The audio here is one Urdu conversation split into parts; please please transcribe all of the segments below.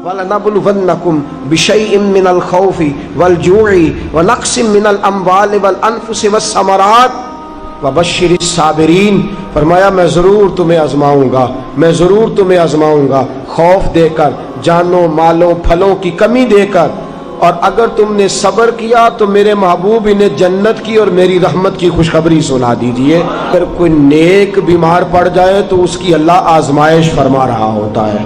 وَلَنَبْلُوَنَّكُمْ بِشَيْءٍ مِّنَ الْخَوْفِ وَالْجُوعِ وَنَقْصٍ مِّنَ الْأَمْوَالِ وَالْأَنفُسِ وَالثَّمَرَاتِ وَبَشِّرِ الصَّابِرِينَ۔ فرمایا میں ضرور تمہیں آزماؤں گا، میں ضرور تمہیں آزماؤں گا، خوف دے کر، جانوں مالوں پھلوں کی کمی دے کر، اور اگر تم نے صبر کیا تو میرے محبوب انہیں جنت کی اور میری رحمت کی خوشخبری سنا دیجئے۔ اگر کوئی نیک بیمار پڑ جائے تو اس کی اللہ آزمائش فرما رہا ہوتا ہے،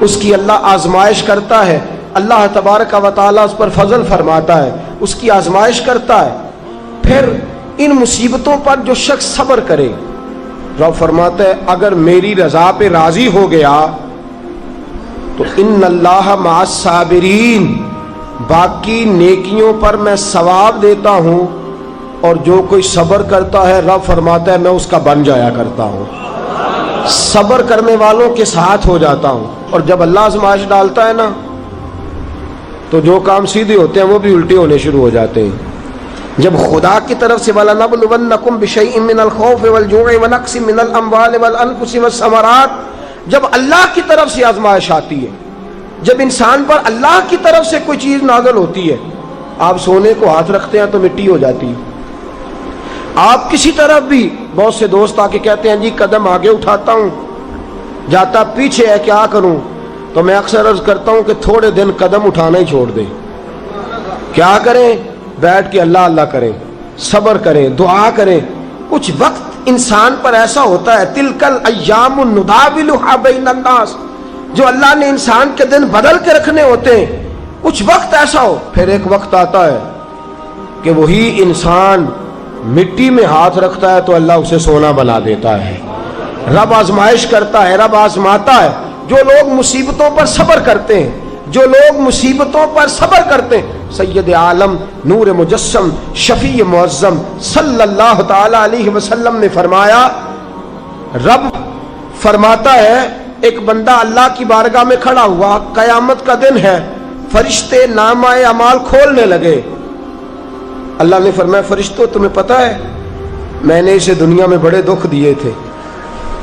اس کی اللہ آزمائش کرتا ہے، اللہ تبارک و تعالیٰ اس پر فضل فرماتا ہے، اس کی آزمائش کرتا ہے۔ پھر ان مصیبتوں پر جو شخص صبر کرے، رب فرماتا ہے اگر میری رضا پہ راضی ہو گیا تو ان اللہ مع الصابرین، باقی نیکیوں پر میں ثواب دیتا ہوں، اور جو کوئی صبر کرتا ہے رب فرماتا ہے میں اس کا بن جایا کرتا ہوں، صبر کرنے والوں کے ساتھ ہو جاتا ہوں۔ اور جب اللہ آزمائش ڈالتا ہے نا تو جو کام سیدھے ہوتے ہیں وہ بھی الٹے ہونے شروع ہو جاتے ہیں۔ جب خدا کی طرف سے وَلَنَبْلُوَنَّكُمْ بِشَيْءٍ مِّنَ الْخَوْفِ وَالْجُوعِ وَنَقْصٍ مِّنَ الْأَمْوَالِ وَالْأَنفُسِ وَالثَّمَرَاتِ، جب اللہ کی طرف سے آزمائش آتی ہے، جب انسان پر اللہ کی طرف سے کوئی چیز نازل ہوتی ہے، آپ سونے کو ہاتھ رکھتے ہیں تو مٹی ہو جاتی ہے، آپ کسی طرف بھی، بہت سے دوست آ کے کہتے ہیں جی قدم آگے اٹھاتا ہوں جاتا پیچھے ہے کیا کروں، تو میں اکثر عرض کرتا ہوں کہ تھوڑے دن قدم اٹھانا ہی چھوڑ دیں، کیا کریں، بیٹھ کے اللہ اللہ کریں، صبر کریں، دعا کریں۔ کچھ وقت انسان پر ایسا ہوتا ہے تلک الایام نداولها بین الناس، جو اللہ نے انسان کے دن بدل کے رکھنے ہوتے ہیں، کچھ وقت ایسا ہو، پھر ایک وقت آتا ہے کہ وہی انسان مٹی میں ہاتھ رکھتا ہے تو اللہ اسے سونا بنا دیتا ہے۔ رب آزمائش کرتا ہے، رب آزماتا ہے۔ جو لوگ مصیبتوں پر صبر کرتے ہیں، جو لوگ مصیبتوں پر صبر کرتے ہیں، سید عالم نور مجسم شفیع معظم صلی اللہ تعالی علیہ وسلم نے فرمایا، رب فرماتا ہے ایک بندہ اللہ کی بارگاہ میں کھڑا ہوا، قیامت کا دن ہے، فرشتے نامہ اعمال کھولنے لگے۔ اللہ نے فرمایا فرشتوں تمہیں پتہ ہے میں نے اسے دنیا میں بڑے دکھ دیے تھے،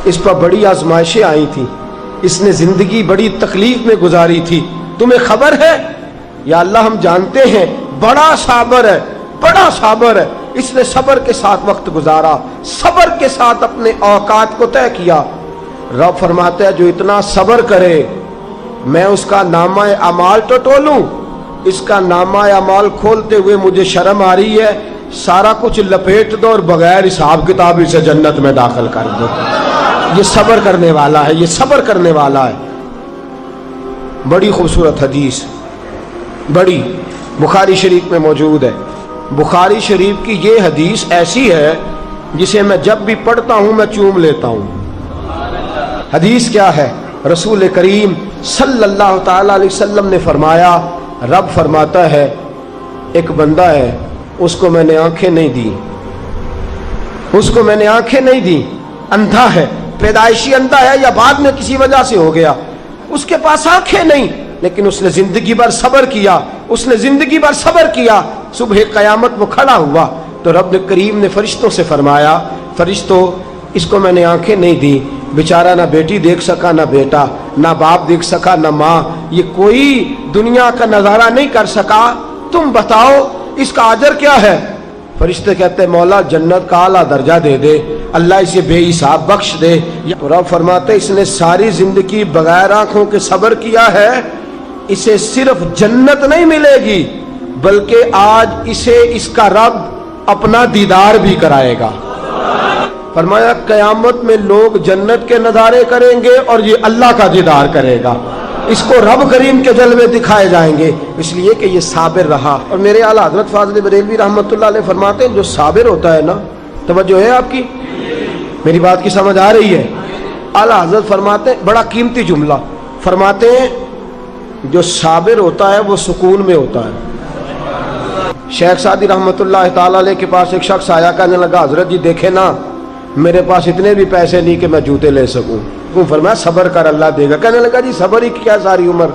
اس پر بڑی آزمائشیں آئی تھیں، اس نے زندگی بڑی تکلیف میں گزاری تھی، تمہیں خبر ہے؟ یا اللہ ہم جانتے ہیں، بڑا صابر ہے، بڑا صابر ہے، اس نے صبر کے ساتھ وقت گزارا، صبر کے ساتھ اپنے اوقات کو طے کیا۔ رب فرماتا ہے جو اتنا صبر کرے میں اس کا نامہ اعمال ٹٹولوں، اس کا نامہ اعمال کھولتے ہوئے مجھے شرم آ رہی ہے، سارا کچھ لپیٹ دو اور بغیر حساب کتاب اسے جنت میں داخل کر دو۔ یہ صبر کرنے والا ہے، یہ صبر کرنے والا ہے۔ بڑی خوبصورت حدیث، بڑی، بخاری شریف میں موجود ہے۔ بخاری شریف کی یہ حدیث ایسی ہے جسے میں جب بھی پڑھتا ہوں میں چوم لیتا ہوں۔ حدیث کیا ہے؟ رسول کریم صلی اللہ تعالی علیہ وسلم نے فرمایا، رب فرماتا ہے ایک بندہ ہے اس کو میں نے آنکھیں نہیں دی، اس کو میں نے آنکھیں نہیں دی، اندھا ہے، پیدائشی اندھا ہے یا بعد میں کسی وجہ سے ہو گیا، اس کے پاس آنکھیں نہیں، لیکن اس نے زندگی بھر صبر کیا، اس نے زندگی بھر صبر کیا، صبح قیامت وہ کھڑا ہوا تو رب کریم نے فرشتوں سے فرمایا، فرشتوں اس کو میں نے آنکھیں نہیں دی، بیچارہ نہ بیٹی دیکھ سکا نہ بیٹا، نہ باپ دیکھ سکا نہ ماں، یہ کوئی دنیا کا نظارہ نہیں کر سکا، تم بتاؤ اس کا اجر کیا ہے؟ فرشتے کہتے ہیں مولا جنت کا اعلیٰ درجہ دے دے، اللہ اسے بے حساب بخش دے۔ رب فرماتے اس نے ساری زندگی بغیر آنکھوں کے صبر کیا ہے، اسے صرف جنت نہیں ملے گی بلکہ آج اسے اس کا رب اپنا دیدار بھی کرائے گا۔ فرمایا قیامت میں لوگ جنت کے نظارے کریں گے اور یہ اللہ کا دیدار کرے گا، اس کو رب کریم کے جلوے دکھائے جائیں گے، اس لیے کہ یہ صابر رہا۔ اور میرے اعلیٰ حضرت فاضل بریلوی رحمۃ اللہ علیہ فرماتے ہیں جو صابر ہوتا ہے نا، توجہ ہے آپ کی، میری بات کی سمجھ آ رہی ہے؟ اعلیٰ حضرت فرماتے ہیں بڑا قیمتی جملہ، فرماتے ہیں جو صابر ہوتا ہے وہ سکون میں ہوتا ہے۔ شیخ سعدی رحمۃ اللہ تعالی علیہ کے پاس ایک شخص آیا، کہنے لگا حضرت جی دیکھیں نا میرے پاس اتنے بھی پیسے نہیں کہ میں جوتے لے سکوں، فرمایا صبر کر اللہ دے گا۔ کہنے لگا جی صبر ہی کیا ساری عمر،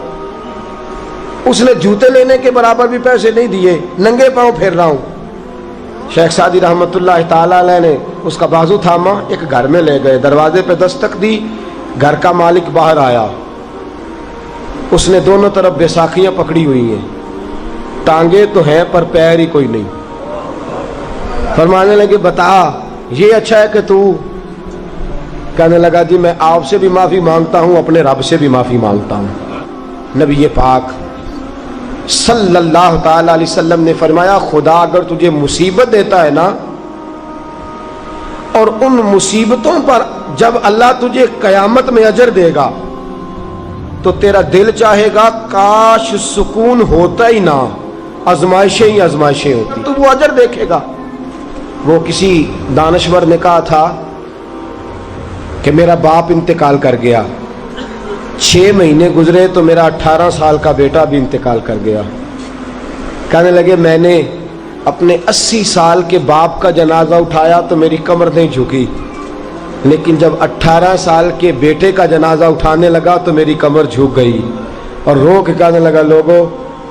اس نے جوتے لینے کے برابر بھی پیسے نہیں دیے، ننگے پاؤں پھر رہا ہوں۔ شیخ سعدی رحمۃ اللہ تعالی علیہ نے اس کا بازو تھاما، ایک گھر میں لے گئے، دروازے پہ دستک دی، گھر کا مالک باہر آیا، اس نے دونوں طرف بیساکھیاں پکڑی ہوئی ہیں، ٹانگیں تو ہیں پر پیر ہی کوئی نہیں۔ فرمانے لگے بتا یہ اچھا ہے کہ تو؟ کہنے لگا جی میں آپ سے بھی معافی مانگتا ہوں، اپنے رب سے بھی معافی مانگتا ہوں۔ نبی پاک صلی اللہ تعالی علیہ وسلم نے فرمایا خدا اگر تجھے مصیبت دیتا ہے نا، اور ان مصیبتوں پر جب اللہ تجھے قیامت میں اجر دے گا تو تیرا دل چاہے گا کاش سکون ہوتا ہی نہ، آزمائشیں ہی آزمائشیں ہوتی، تو وہ اجر دیکھے گا۔ وہ کسی دانشور نے کہا تھا کہ میرا باپ انتقال کر گیا، 6 مہینے گزرے تو میرا 18 سال کا بیٹا بھی انتقال کر گیا۔ کہنے لگے میں نے اپنے 80 سال کے باپ کا جنازہ اٹھایا تو میری کمر نہیں جھکی، لیکن جب 18 سال کے بیٹے کا جنازہ اٹھانے لگا تو میری کمر جھک گئی، اور رو کے کہنے لگا لوگوں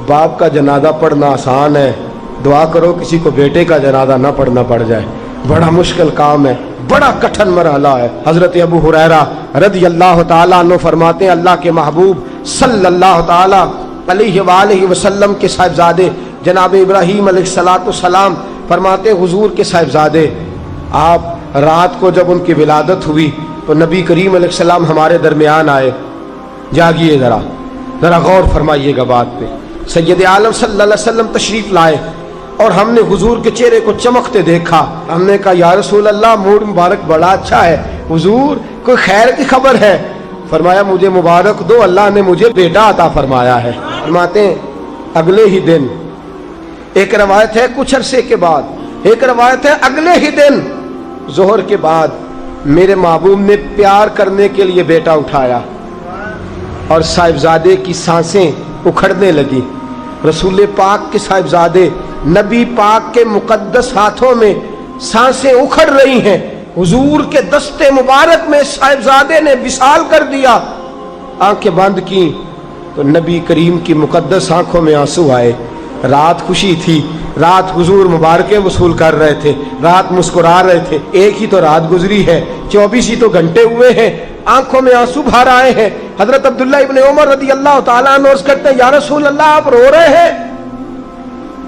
باپ کا جنازہ پڑھنا آسان ہے، دعا کرو کسی کو بیٹے کا جنازہ نہ پڑھنا پڑ جائے، بڑا مشکل کام ہے، بڑا کٹھن مرحلہ ہے۔ حضرت ابو ہریرہ رضی اللہ تعالیٰ عنہ فرماتے ہیں اللہ کے محبوب صلی اللہ تعالیٰ علیہ وآلہ وسلم کے صاحبزادے جناب ابراہیم علیہ السلام فرماتے حضور کے صاحبزادے آپ رات کو جب ان کی ولادت ہوئی تو نبی کریم علیہ السلام ہمارے درمیان آئے۔ جاگیے ذرا غور فرمائیے گا بات پہ۔ سید عالم صلی اللہ علیہ وسلم تشریف لائے اور ہم نے حضور کے چہرے کو چمکتے دیکھا۔ ہم نے کہا یا رسول اللہ موڈ مبارک بڑا اچھا ہے، حضور کوئی خیر کی خبر ہے؟ فرمایا مجھے مبارک دو، اللہ نے مجھے بیٹا عطا فرمایا ہے۔ فرماتے ہیں اگلے ہی دن، ایک روایت ہے کچھ عرصے کے بعد، ایک روایت ہے اگلے ہی دن ظہر کے بعد میرے محبوب نے پیار کرنے کے لیے بیٹا اٹھایا اور صاحبزادے کی سانسیں اکھڑنے لگی۔ رسول پاک کے صاحبزادے نبی پاک کے مقدس ہاتھوں میں سانسیں اکھڑ رہی ہیں، حضور کے دستے مبارک میں صاحبزادے نے وصال کر دیا۔ آنکھیں بند کی تو نبی کریم کی مقدس آنکھوں میں آنسو آئے۔ رات خوشی تھی، رات حضور مبارکیں وصول کر رہے تھے، رات مسکرا رہے تھے، ایک ہی تو رات گزری ہے، 24 ہی تو گھنٹے ہوئے ہیں، آنکھوں میں آنسو بھر آئے ہیں۔ حضرت عبداللہ ابن عمر رضی اللہ تعالیٰ عنہ عرض کرتے ہیں یا رسول اللہ آپ رو رہے ہیں؟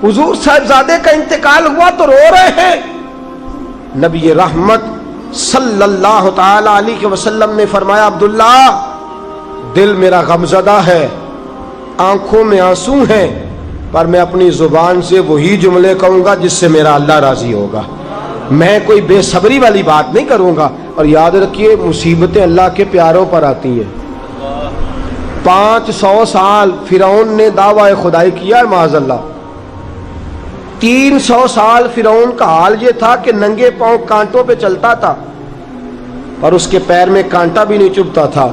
حضور صاحبزادے کا انتقال ہوا تو رو رہے ہیں؟ نبی رحمت صلی اللہ تعالیٰ علیہ وسلم نے فرمایا عبداللہ دل میرا غمزدہ ہے، آنکھوں میں آنسو ہیں، پر میں اپنی زبان سے وہی جملے کہوں گا جس سے میرا اللہ راضی ہوگا، میں کوئی بے صبری والی بات نہیں کروں گا۔ اور یاد رکھیے مصیبتیں اللہ کے پیاروں پر آتی ہیں۔ 500 سال فرعون نے دعویٰ خدائی کیا ہے معاذ اللہ، 300 سال فرعون کا حال یہ تھا کہ ننگے پاؤں کانٹوں پہ چلتا تھا اور اس کے پیر میں کانٹا بھی نہیں چبھتا تھا۔